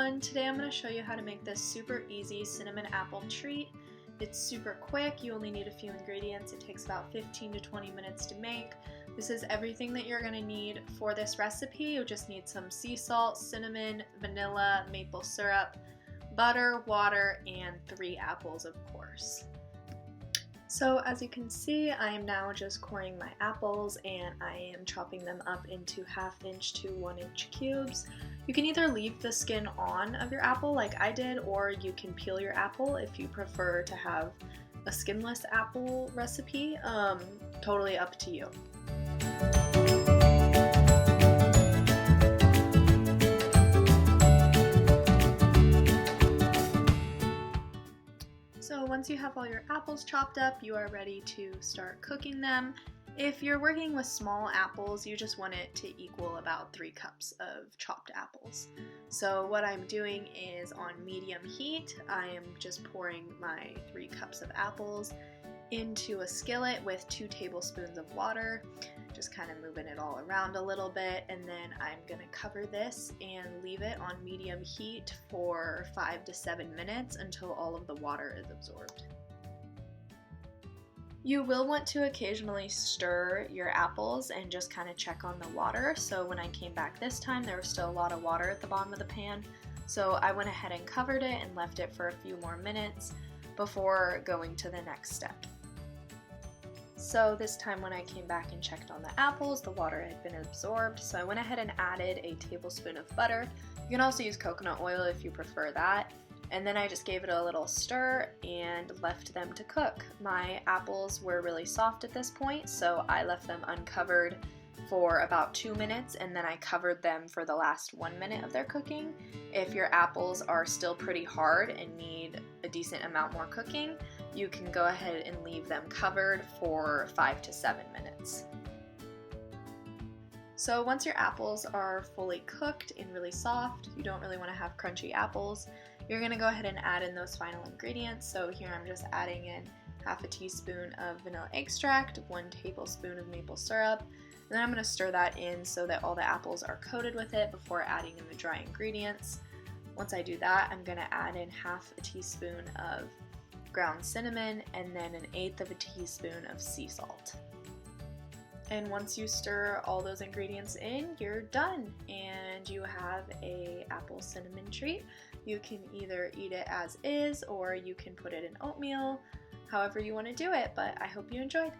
everyone, today I'm going to show you how to make this super easy cinnamon apple treat. It's super quick, you only need a few ingredients, it takes about 15 to 20 minutes to make. This is everything that you're going to need for this recipe. You just need some sea salt, cinnamon, vanilla, maple syrup, butter, water, and 3 apples of course. So as you can see, I am now just coring my apples and I am chopping them up into 1/2 inch to 1 inch cubes. You can either leave the skin on of your apple like I did, or you can peel your apple if you prefer to have a skinless apple recipe. Totally up to you. So once you have all your apples chopped up, you are ready to start cooking them. If you're working with small apples, you just want it to equal about 3 cups of chopped apples. So what I'm doing is on medium heat, I am just pouring my 3 cups of apples into a skillet with 2 tablespoons of water, just kind of moving it all around a little bit, and then I'm going to cover this and leave it on medium heat for 5 to 7 minutes until all of the water is absorbed. You will want to occasionally stir your apples and just kind of check on the water. So when I came back this time, there was still a lot of water at the bottom of the pan. So I went ahead and covered it and left it for a few more minutes before going to the next step. So this time when I came back and checked on the apples, the water had been absorbed. So I went ahead and added a tablespoon of butter. You can also use coconut oil if you prefer that. And then I just gave it a little stir and left them to cook. My apples were really soft at this point, so I left them uncovered for about 2 minutes, and then I covered them for the last 1 minute of their cooking. If your apples are still pretty hard and need a decent amount more cooking, you can go ahead and leave them covered for 5 to 7 minutes. So once your apples are fully cooked and really soft, you don't really want to have crunchy apples, you're going to go ahead and add in those final ingredients. So here I'm just adding in 1/2 teaspoon of vanilla extract, 1 tablespoon of maple syrup, and then I'm going to stir that in so that all the apples are coated with it before adding in the dry ingredients. Once I do that, I'm going to add in 1/2 teaspoon of ground cinnamon and then 1/8 teaspoon of sea salt. And once you stir all those ingredients in, you're done and you have a apple cinnamon treat. You can either eat it as is or you can put it in oatmeal, however you want to do it, but I hope you enjoyed.